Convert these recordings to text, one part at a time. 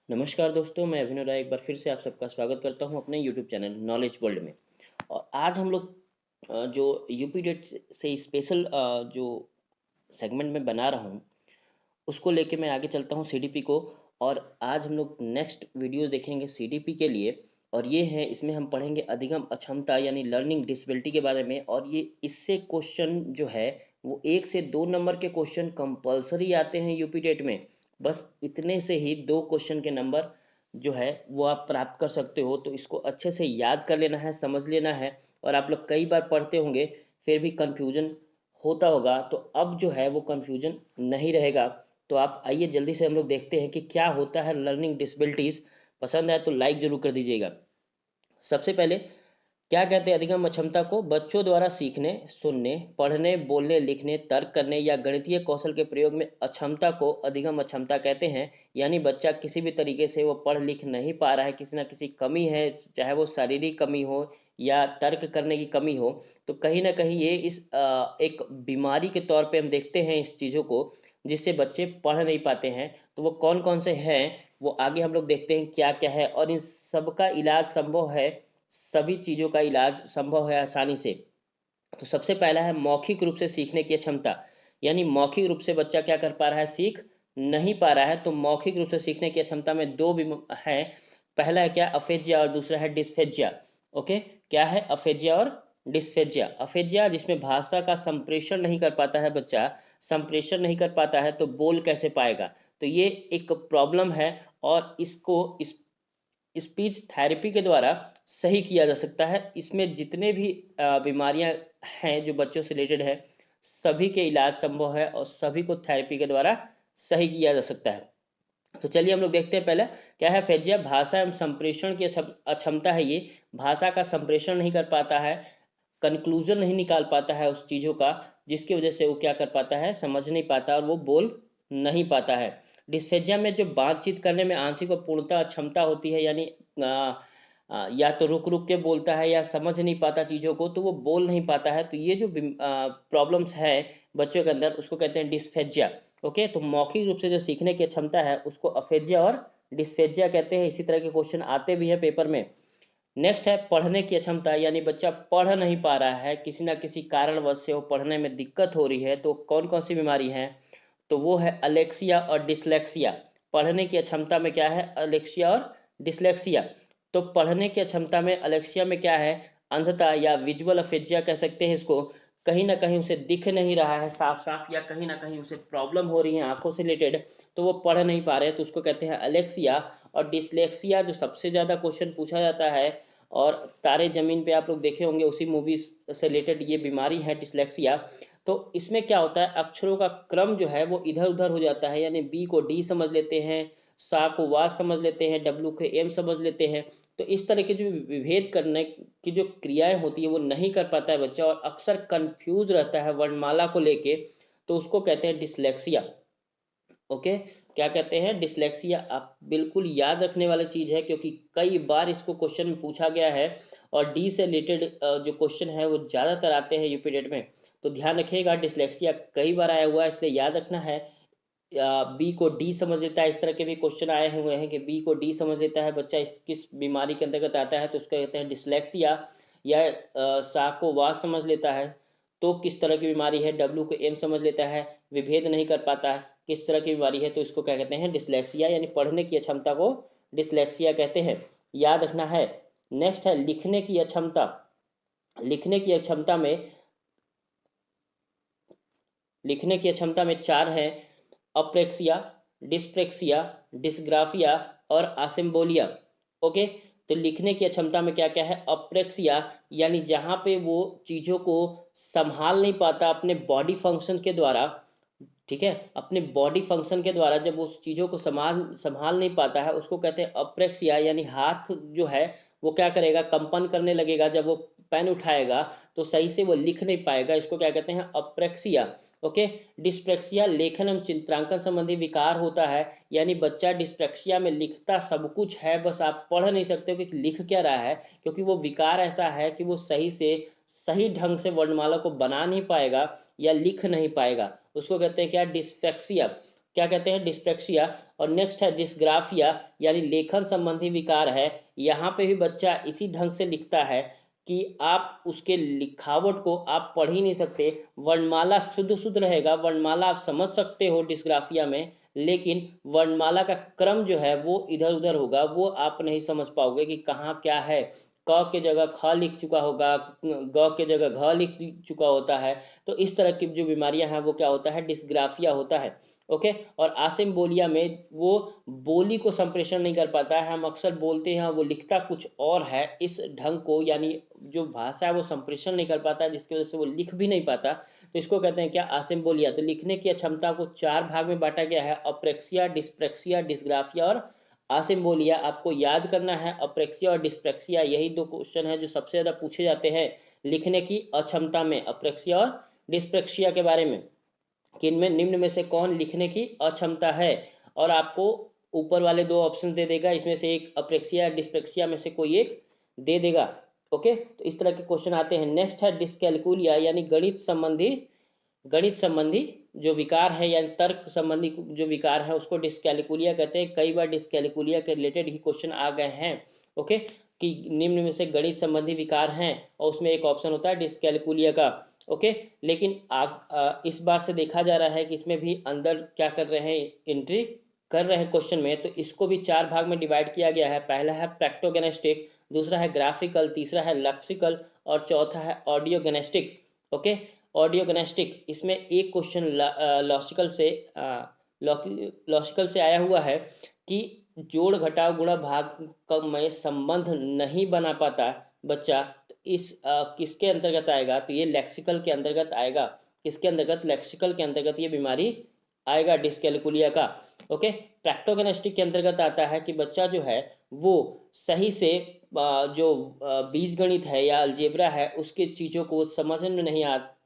नमस्कार दोस्तों, मैं अभिनव राय एक बार फिर से आप सबका स्वागत करता हूं अपने यूट्यूब चैनल नॉलेज वर्ल्ड में। और आज हम लोग जो यूपी डेट से स्पेशल जो सेगमेंट में बना रहा हूं उसको लेके मैं आगे चलता हूं सीडीपी को। और आज हम लोग नेक्स्ट वीडियो देखेंगे सीडीपी के लिए। और ये है, इसमें हम पढ़ेंगे अधिगम अक्षमता यानी लर्निंग डिसेबिलिटी के बारे में। और ये इससे क्वेश्चन जो है वो 1 से 2 नंबर के क्वेश्चन कंपलसरी आते हैं यूपी डेट में। बस इतने से ही 2 क्वेश्चन के नंबर जो है वो आप प्राप्त कर सकते हो। तो इसको अच्छे से याद कर लेना है, समझ लेना है। और आप लोग कई बार पढ़ते होंगे फिर भी कन्फ्यूजन होता होगा, तो अब जो है वो कन्फ्यूजन नहीं रहेगा। तो आप आइए जल्दी से हम लोग देखते हैं कि क्या होता है लर्निंग डिसेबिलिटीज़। पसंद आए तो लाइक जरूर कर दीजिएगा। सबसे पहले क्या कहते हैं अधिगम अक्षमता को? बच्चों द्वारा सीखने, सुनने, पढ़ने, बोलने, लिखने, तर्क करने या गणितीय कौशल के प्रयोग में अक्षमता को अधिगम अक्षमता कहते हैं। यानी बच्चा किसी भी तरीके से वो पढ़ लिख नहीं पा रहा है, किसी ना किसी कमी है, चाहे वो शारीरिक कमी हो या तर्क करने की कमी हो। तो कहीं ना कहीं ये इस एक बीमारी के तौर पे हम देखते हैं इस चीज़ों को, जिससे बच्चे पढ़ नहीं पाते हैं। तो वो कौन कौन से हैं वो आगे हम लोग देखते हैं क्या क्या है। और इन सब का इलाज संभव है, सभी चीज़ों का इलाज संभव है आसानी से। तो सबसे पहला है मौखिक रूप से सीखने की क्षमता। यानी मौखिक रूप से बच्चा क्या कर पा रहा है, सीख नहीं पा रहा है। तो मौखिक रूप से सीखने की क्षमता में दो भी है। पहला है क्या, अफेजिया, और दूसरा है डिस्फेजिया। ओके, क्या है अफेजिया और डिस्फेजिया? अफेजिया जिसमें भाषा का संप्रेषण नहीं कर पाता है बच्चा, संप्रेषण नहीं कर पाता है तो बोल कैसे पाएगा? तो ये एक प्रॉब्लम है। और इसको इस स्पीच थेरेपी के द्वारा सही किया जा सकता है। इसमें जितने भी बीमारियां हैं जो बच्चों से रिलेटेड है, सभी के इलाज संभव है और सभी को थेरेपी के द्वारा सही किया जा सकता है। तो चलिए हम लोग देखते हैं पहले क्या है फेजिया। भाषा एवं संप्रेषण की अक्षमता है ये। भाषा का संप्रेषण नहीं कर पाता है, कंक्लूजन नहीं निकाल पाता है उस चीज़ों का, जिसकी वजह से वो क्या कर पाता है, समझ नहीं पाता और वो बोल नहीं पाता है। डिस्फेजिया में जो बातचीत करने में आंशिक व पूर्णतः अक्षमता होती है, यानी या तो रुक रुक के बोलता है या समझ नहीं पाता चीज़ों को, तो वो बोल नहीं पाता है। तो ये जो प्रॉब्लम्स है बच्चों के अंदर उसको कहते हैं डिस्फेजिया। ओके, तो मौखिक रूप से जो सीखने की क्षमता है उसको अफेजिया और डिस्फेजिया कहते हैं। इसी तरह के क्वेश्चन आते भी हैं पेपर में। नेक्स्ट है पढ़ने की अक्षमता, यानी बच्चा पढ़ नहीं पा रहा है, किसी ना किसी कारणवश से वो पढ़ने में दिक्कत हो रही है। तो कौन कौन सी बीमारी है? तो वो है अलेक्सिया और डिसलेक्सिया। पढ़ने की अक्षमता में क्या है, अलेक्सिया और डिसलेक्सिया। तो पढ़ने की अक्षमता में अलेक्सिया में क्या है, अंधता या विजुअल अफेजिया कह सकते हैं इसको। कहीं ना कहीं उसे दिख नहीं रहा है साफ साफ, या कहीं ना कहीं उसे प्रॉब्लम हो रही है आंखों से रिलेटेड, तो वो पढ़ नहीं पा रहे हैं, तो उसको कहते हैं अलेक्सिया। और डिसलेक्सिया जो सबसे ज़्यादा क्वेश्चन पूछा जाता है, और तारे ज़मीन पे आप लोग देखे होंगे, उसी मूवी से रिलेटेड ये बीमारी है डिसलेक्सिया। तो इसमें क्या होता है, अक्षरों का क्रम जो है वो इधर उधर हो जाता है। यानी बी को डी समझ लेते हैं, सा को वा समझ लेते हैं, डब्लू को एम समझ लेते हैं। तो इस तरह के जो विभेद करने की जो क्रियाएं होती है वो नहीं कर पाता है बच्चा, और अक्सर कंफ्यूज रहता है वर्णमाला को लेके। तो उसको कहते हैं डिसलेक्सिया। ओके, क्या कहते हैं, डिसलेक्सिया। आप बिल्कुल याद रखने वाली चीज़ है, क्योंकि कई बार इसको क्वेश्चन में पूछा गया है। और डी से रिलेटेड जो क्वेश्चन है वो ज़्यादातर आते हैं यूपी डेट में। तो ध्यान रखिएगा, डिसलेक्सिया कई बार आया हुआ है, इसलिए याद रखना है। बी को डी समझ लेता है, इस तरह के भी क्वेश्चन आए हुए हैं कि बी को डी समझ लेता है बच्चा, इस किस बीमारी के अंतर्गत आता है, तो उसको कहते हैं डिसलेक्सिया। या सा को वा समझ लेता है तो किस तरह की बीमारी है, डब्लू को एम समझ लेता है, विभेद नहीं कर पाता है, किस तरह की बीमारी है, तो इसको क्या कहते हैं, डिसलेक्सिया। यानी पढ़ने की अक्षमता को डिसलेक्सिया कहते हैं, याद रखना है। नेक्स्ट है लिखने की अक्षमता। लिखने की अक्षमता में लिखने की क्षमता में 4 हैं: अप्रेक्सिया, डिस्प्रेक्सिया, डिस्ग्राफिया और आसिम्बोलिया। ओके, तो लिखने की क्षमता में क्या क्या है, अप्रेक्सिया यानी जहाँ पे वो चीज़ों को संभाल नहीं पाता अपने बॉडी फंक्शन के द्वारा। ठीक है, अपने बॉडी फंक्शन के द्वारा जब उस चीज़ों को संभाल संभाल नहीं पाता है उसको कहते हैं अप्रेक्सिया। यानी हाथ जो है वो क्या करेगा, कंपन करने लगेगा जब वो पेन उठाएगा, तो सही से वो लिख नहीं पाएगा, इसको क्या कहते हैं, अप्रेक्सिया। ओके, डिस्प्रेक्सिया लेखन एवं चित्रांकन संबंधी विकार होता है। यानी बच्चा डिस्प्रेक्सिया में लिखता सब कुछ है, बस आप पढ़ नहीं सकते हो कि लिख क्या रहा है, क्योंकि वो विकार ऐसा है कि वो सही ढंग से वर्णमाला को बना नहीं पाएगा या लिख नहीं पाएगा। उसको कहते हैं क्या, डिस्फेक्सिया। क्या कहते हैं, डिस्प्रेक्सिया। और नेक्स्ट है डिस्ग्राफिया यानी लेखन संबंधी विकार है। यहाँ पे भी बच्चा इसी ढंग से लिखता है कि आप उसके लिखावट को आप पढ़ ही नहीं सकते। वर्णमाला शुद्ध शुद्ध रहेगा, वर्णमाला आप समझ सकते हो डिस्ग्राफिया में, लेकिन वर्णमाला का क्रम जो है वो इधर उधर होगा, वो आप नहीं समझ पाओगे कि कहाँ क्या है। क के जगह ख लिख चुका होगा, ग के जगह घ लिख चुका होता है। तो इस तरह की जो बीमारियां हैं वो क्या होता है, डिस्ग्राफिया होता है। ओके। और आसिम्बोलिया में वो बोली को संप्रेषण नहीं कर पाता है, हम अक्सर बोलते हैं वो लिखता कुछ और है, इस ढंग को यानी जो भाषा है वो संप्रेषण नहीं कर पाता, जिसकी वजह से वो लिख भी नहीं पाता। तो इसको कहते हैं क्या, आसिम्बोलिया। तो लिखने की क्षमता को 4 भाग में बांटा गया है, अप्रेक्सिया, डिस्प्रेक्सिया, डिस्ग्राफिया और आसिम्बोलिया। आपको याद करना है अप्रेक्सिया और डिस्प्रेक्सिया, यही 2 क्वेश्चन है जो सबसे ज़्यादा पूछे जाते हैं लिखने की अक्षमता में, अप्रेक्सिया और डिस्प्रेक्सिया के बारे में, कि इनमें निम्न में से कौन लिखने की अक्षमता है। और आपको ऊपर वाले 2 ऑप्शन दे देगा, इसमें से एक अप्रेक्सिया डिस्प्रेक्सिया में से कोई एक दे देगा। ओके, तो इस तरह के क्वेश्चन आते हैं। नेक्स्ट है डिस्कैलकुलिया यानी गणित संबंधी जो विकार है यानी तर्क संबंधी जो विकार है उसको डिस्कैलकुलिया कहते हैं। कई बार डिस्कैलकुलिया के रिलेटेड ही क्वेश्चन आ गए हैं। ओके, कि निम्न में से गणित संबंधी विकार हैं और उसमें एक ऑप्शन होता है डिस्कैलकुलिया का। ओके, लेकिन इस बार से देखा जा रहा है कि इसमें भी अंदर क्या कर रहे हैं, एंट्री कर रहे हैं क्वेश्चन में। तो इसको भी 4 भाग में डिवाइड किया गया है। पहला है प्रैक्टोगेनेस्टिक, दूसरा है ग्राफिकल, तीसरा है लेक्सिकल और चौथा है ऑडियोगेनेस्टिक। ओके, ऑडियोगेनेस्टिक, इसमें एक क्वेश्चन लॉजिकल से आया हुआ है कि जोड़ घटाव गुणा भाग का में संबंध नहीं बना पाता बच्चा, तो इस किसके अंतर्गत आएगा, तो ये लेक्सिकल के अंतर्गत आएगा। किसके अंतर्गत, लेक्सिकल के अंतर्गत ये बीमारी आएगा डिस्कैलकुलिया का। ओके, प्रैक्टोगेनेस्टिक के अंतर्गत आता है कि बच्चा जो है वो सही से जो बीजगणित है या अलजेब्रा है उसके चीज़ों को समझ में नहीं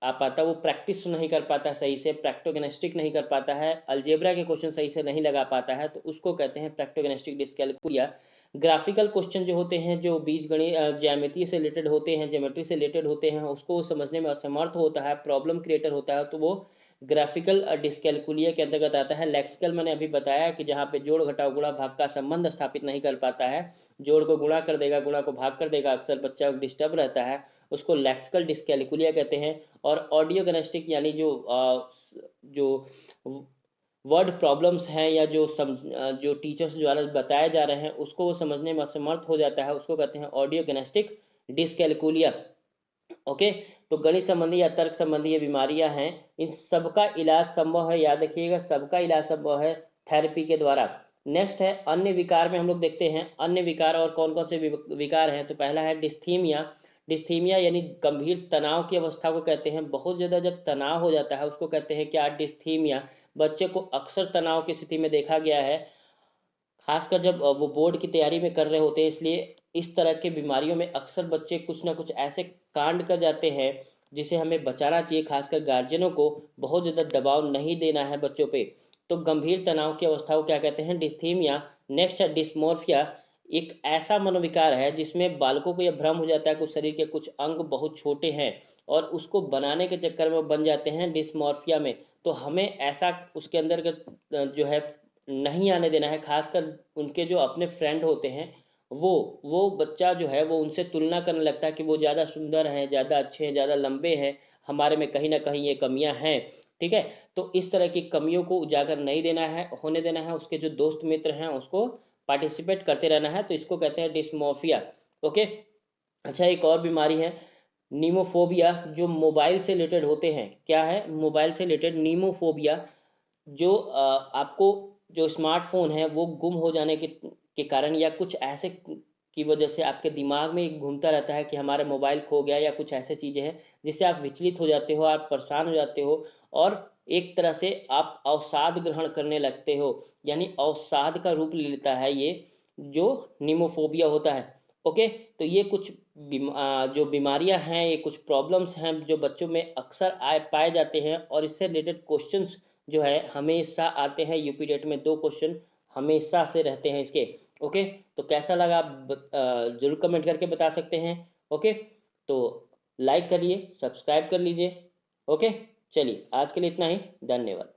आ पाता, वो प्रैक्टिस नहीं कर पाता सही से, प्रैक्टोगेनेस्टिक नहीं कर पाता है, अलजेब्रा के क्वेश्चन सही से नहीं लगा पाता है, तो उसको कहते हैं प्रैक्टोगेनेस्टिक डिस्कैलकुलिया। ग्राफिकल क्वेश्चन जो होते हैं, जो बीजगणित ज्यामिति से रिलेटेड होते हैं, ज्योमेट्री से रिलेटेड होते हैं, उसको समझने में असमर्थ होता है, प्रॉब्लम क्रिएटर होता है, तो वो ग्राफिकल डिस्कैलकुलिया के अंतर्गत आता है। लेक्सिकल मैंने अभी बताया कि जहाँ पे जोड़ घटाव गुणा भाग का संबंध स्थापित नहीं कर पाता है, जोड़ को गुणा कर देगा, गुणा को भाग कर देगा, अक्सर बच्चा डिस्टर्ब रहता है, उसको लेक्सिकल डिस्कैलकुलिया कहते हैं। और ऑडियोगेनेस्टिक यानी जो वर्ड प्रॉब्लम्स हैं या जो टीचर्स द्वारा बताए जा रहे हैं उसको वो समझने में असमर्थ हो जाता है, उसको कहते हैं ऑडियोगेनेस्टिक डिस्कैलकुलिया। ओके, तो गणित संबंधी या तर्क संबंधी ये बीमारियां हैं, इन सबका इलाज संभव है, याद रखिएगा सबका इलाज संभव है थेरेपी के द्वारा। नेक्स्ट है अन्य विकार में हम लोग देखते हैं अन्य विकार और कौन कौन से विकार हैं। तो पहला है डिस्थीमिया। डिस्थीमिया यानी गंभीर तनाव की अवस्था को कहते हैं। बहुत ज़्यादा जब तनाव हो जाता है उसको कहते हैं क्या, डिस्थीमिया। बच्चे को अक्सर तनाव की स्थिति में देखा गया है, खासकर जब वो बोर्ड की तैयारी में कर रहे होते हैं, इसलिए इस तरह के बीमारियों में अक्सर बच्चे कुछ ना कुछ ऐसे कांड कर जाते हैं जिसे हमें बचाना चाहिए। खासकर गार्जियनों को बहुत ज़्यादा दबाव नहीं देना है बच्चों पे। तो गंभीर तनाव की अवस्था को क्या कहते हैं, डिस्थीमिया। नेक्स्ट है डिस्मोर्फिया। एक ऐसा मनोविकार है जिसमें बालकों को यह भ्रम हो जाता है कि शरीर के कुछ अंग बहुत छोटे हैं और उसको बनाने के चक्कर में बन जाते हैं डिस्मॉर्फिया में। तो हमें ऐसा उसके अंदर जो है नहीं आने देना है। खासकर उनके जो अपने फ्रेंड होते हैं वो बच्चा जो है वो उनसे तुलना करने लगता है कि वो ज़्यादा सुंदर हैं, ज़्यादा अच्छे हैं, ज़्यादा लंबे हैं, हमारे में कहीं ना कहीं ये कमियां हैं। ठीक है, तो इस तरह की कमियों को उजागर नहीं देना है, होने देना है। उसके जो दोस्त मित्र हैं उसको पार्टिसिपेट करते रहना है, तो इसको कहते हैं डिस्मोफिया। ओके, अच्छा एक और बीमारी है नीमोफोबिया, जो मोबाइल से रिलेटेड होते हैं। क्या है, मोबाइल से रिलेटेड नीमोफोबिया। जो आपको जो स्मार्टफोन है वो गुम हो जाने के कारण या कुछ ऐसे की वजह से आपके दिमाग में एक घूमता रहता है कि हमारा मोबाइल खो गया या कुछ ऐसे चीज़ें हैं जिससे आप विचलित हो जाते हो, आप परेशान हो जाते हो और एक तरह से आप अवसाद ग्रहण करने लगते हो, यानी अवसाद का रूप ले लेता है ये जो निमोफोबिया होता है। ओके, तो ये कुछ जो बीमारियां हैं, ये कुछ प्रॉब्लम्स हैं जो बच्चों में अक्सर आए पाए जाते हैं और इससे रिलेटेड क्वेश्चंस जो है हमेशा आते हैं। यूपी डेट में 2 क्वेश्चन हमेशा से रहते हैं इसके। ओके, तो कैसा लगा आप जरूर कमेंट करके बता सकते हैं। ओके, तो लाइक करिए, सब्सक्राइब कर लीजिए। ओके, चलिए आज के लिए इतना ही, धन्यवाद।